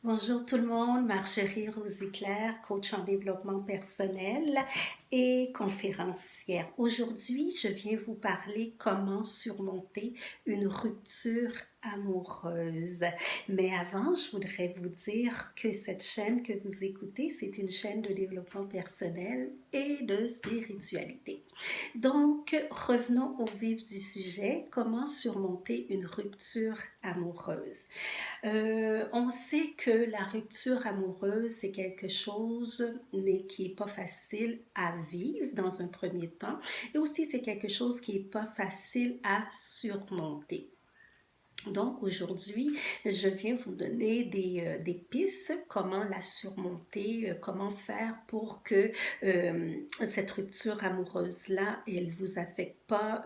Bonjour tout le monde, Marjorie Rosiclair, coach en développement personnel et conférencière. Aujourd'hui, je viens vous parler comment surmonter une rupture amoureuse. Mais avant, je voudrais vous dire que cette chaîne que vous écoutez, c'est une chaîne de développement personnel et de spiritualité. Donc, revenons au vif du sujet, comment surmonter une rupture amoureuse. On sait que la rupture amoureuse, c'est quelque chose qui n'est pas facile à vivre dans un premier temps et aussi c'est quelque chose qui n'est pas facile à surmonter. Donc aujourd'hui, je viens vous donner des pistes, comment la surmonter, comment faire pour que cette rupture amoureuse-là, elle ne vous affecte pas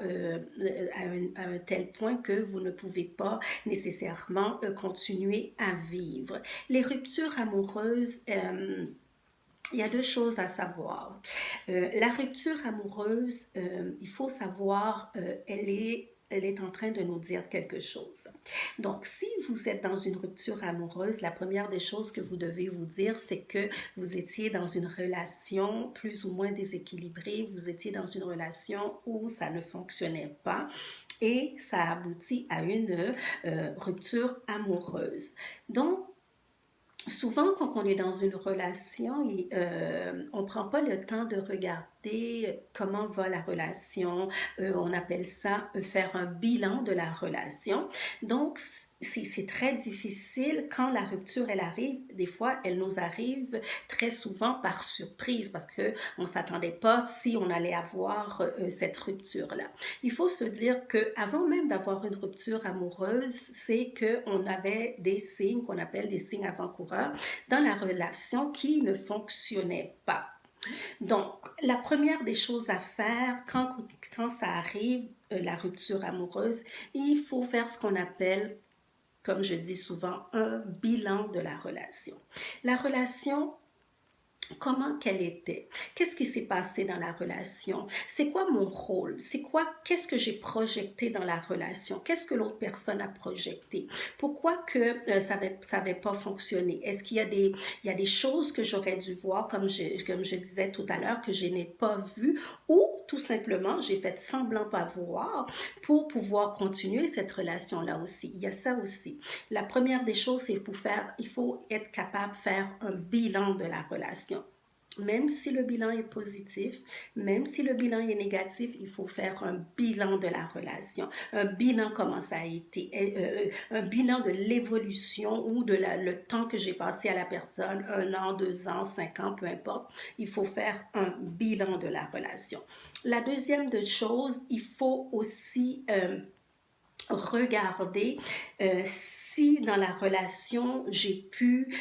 à un tel point que vous ne pouvez pas nécessairement continuer à vivre. Les ruptures amoureuses, il y a deux choses à savoir. La rupture amoureuse, il faut savoir, elle est en train de nous dire quelque chose. Donc, si vous êtes dans une rupture amoureuse, la première des choses que vous devez vous dire, c'est que vous étiez dans une relation plus ou moins déséquilibrée, vous étiez dans une relation où ça ne fonctionnait pas et ça aboutit à une rupture amoureuse. Donc, souvent, quand on est dans une relation, on ne prend pas le temps de regarder comment va la relation. On appelle ça faire un bilan de la relation. Donc, c'est très difficile quand la rupture, elle arrive. Des fois, elle nous arrive très souvent par surprise parce qu'on ne s'attendait pas si on allait avoir cette rupture-là. Il faut se dire qu'avant même d'avoir une rupture amoureuse, c'est qu'on avait des signes qu'on appelle des signes avant-coureurs dans la relation qui ne fonctionnaient pas. Donc, la première des choses à faire quand ça arrive, la rupture amoureuse, il faut faire ce qu'on appelle, comme je dis souvent, un bilan de la relation. La relation, comment qu'elle était, qu'est-ce qui s'est passé dans la relation, c'est quoi mon rôle, qu'est-ce que j'ai projeté dans la relation, qu'est-ce que l'autre personne a projeté, pourquoi que ça avait pas fonctionné, est-ce qu'il y a il y a des choses que j'aurais dû voir comme je disais tout à l'heure que je n'ai pas vues ou tout simplement j'ai fait semblant pas voir pour pouvoir continuer cette relation-là aussi. Il y a ça aussi. La première des choses, c'est il faut être capable de faire un bilan de la relation. Même si le bilan est positif, même si le bilan est négatif, il faut faire un bilan de la relation, un bilan comment ça a été, un bilan de l'évolution ou le temps que j'ai passé à la personne, 1 an, 2 ans, 5 ans, peu importe. Il faut faire un bilan de la relation. La deuxième de chose, il faut aussi regarder si dans la relation j'ai pu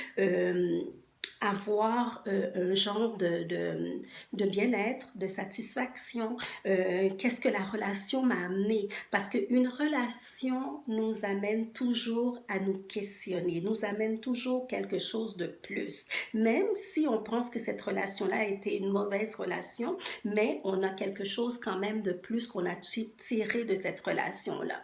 avoir un genre de bien-être, de satisfaction. Qu'est-ce que la relation m'a amené? Parce qu'une relation nous amène toujours à nous questionner, nous amène toujours quelque chose de plus. Même si on pense que cette relation-là a été une mauvaise relation, mais on a quelque chose quand même de plus qu'on a tiré de cette relation-là.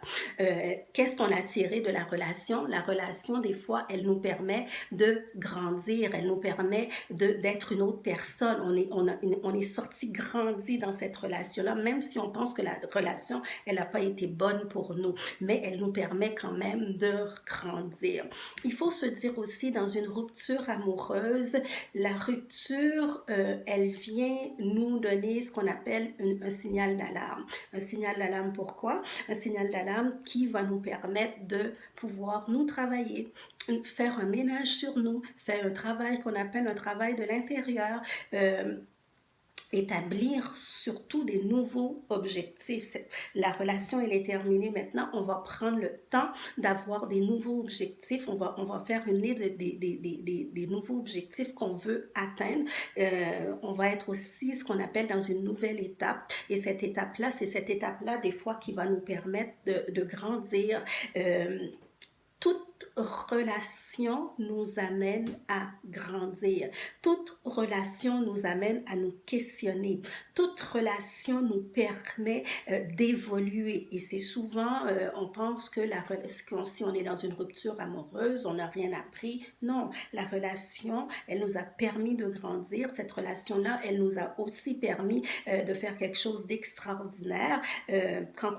Qu'est-ce qu'on a tiré de la relation? La relation, des fois, elle nous permet de grandir, elle nous permet d'être une autre personne. On est sorti grandi dans cette relation-là, même si on pense que la relation, elle n'a pas été bonne pour nous, mais elle nous permet quand même de grandir. Il faut se dire aussi, dans une rupture amoureuse, la rupture, elle vient nous donner ce qu'on appelle un signal d'alarme. Un signal d'alarme, pourquoi? Un signal d'alarme qui va nous permettre de pouvoir nous travailler, faire un ménage sur nous, faire un travail qu'on appelle un travail de l'intérieur, établir surtout des nouveaux objectifs. La relation, elle est terminée maintenant. On va prendre le temps d'avoir des nouveaux objectifs. On va faire une liste des nouveaux objectifs qu'on veut atteindre. On va être aussi ce qu'on appelle dans une nouvelle étape. Et cette étape-là, c'est cette étape-là, des fois, qui va nous permettre de grandir. toute relation nous amène à grandir. Toute relation nous amène à nous questionner. Toute relation nous permet d'évoluer. Et c'est souvent, on pense que si on est dans une rupture amoureuse, on n'a rien appris. Non, la relation, elle nous a permis de grandir. Cette relation-là, elle nous a aussi permis de faire quelque chose d'extraordinaire quand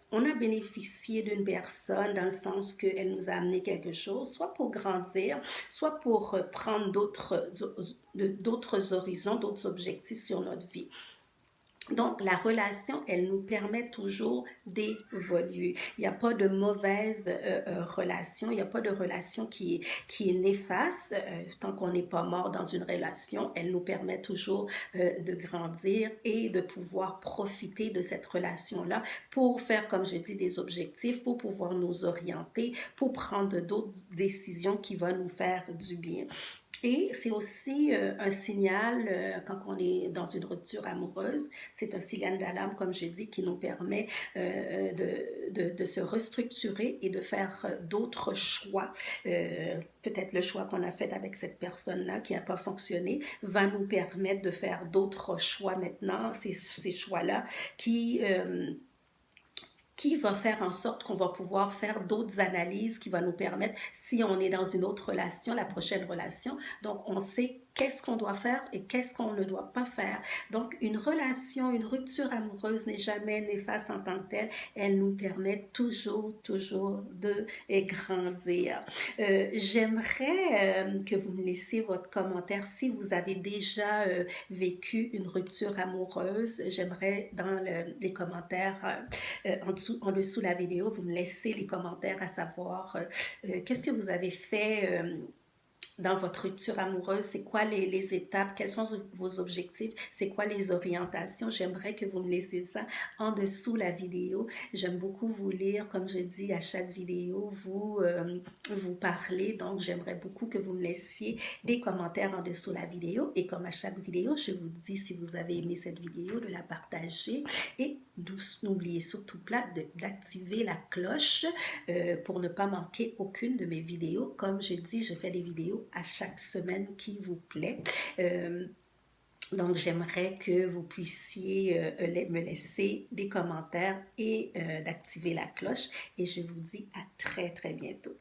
on a bénéficié d'une personne dans le sens qu'elle nous a amené quelque chose, soit pour grandir, soit pour prendre d'autres horizons, d'autres objectifs sur notre vie. Donc, la relation, elle nous permet toujours d'évoluer. Il n'y a pas de mauvaise relation, il n'y a pas de relation qui est néfaste. Tant qu'on n'est pas mort dans une relation, elle nous permet toujours de grandir et de pouvoir profiter de cette relation-là pour faire, comme je dis, des objectifs, pour pouvoir nous orienter, pour prendre d'autres décisions qui vont nous faire du bien. Et c'est aussi un signal, quand on est dans une rupture amoureuse, c'est un signal d'alarme, comme je dis, qui nous permet de se restructurer et de faire d'autres choix. Peut-être le choix qu'on a fait avec cette personne-là qui n'a pas fonctionné va nous permettre de faire d'autres choix maintenant, ces choix-là qui va faire en sorte qu'on va pouvoir faire d'autres analyses qui vont nous permettre, si on est dans une autre relation, la prochaine relation, donc on sait qu'est-ce qu'on doit faire et qu'est-ce qu'on ne doit pas faire. Donc une relation, une rupture amoureuse n'est jamais néfaste en tant que telle, elle nous permet toujours de grandir. J'aimerais que vous me laissiez votre commentaire si vous avez déjà vécu une rupture amoureuse. J'aimerais dans les commentaires en dessous de la vidéo, vous me laissez les commentaires à savoir qu'est-ce que vous avez fait dans votre rupture amoureuse, c'est quoi les étapes, quels sont vos objectifs, c'est quoi les orientations. J'aimerais que vous me laissiez ça en dessous la vidéo. J'aime beaucoup vous lire, comme je dis à chaque vidéo, vous parler, donc j'aimerais beaucoup que vous me laissiez des commentaires en dessous la vidéo. Et comme à chaque vidéo, je vous dis, si vous avez aimé cette vidéo, de la partager et n'oubliez surtout pas d'activer la cloche pour ne pas manquer aucune de mes vidéos. Comme je dis, je fais des vidéos à chaque semaine qui vous plaît. Donc, j'aimerais que vous puissiez me laisser des commentaires et d'activer la cloche. Et je vous dis à très bientôt.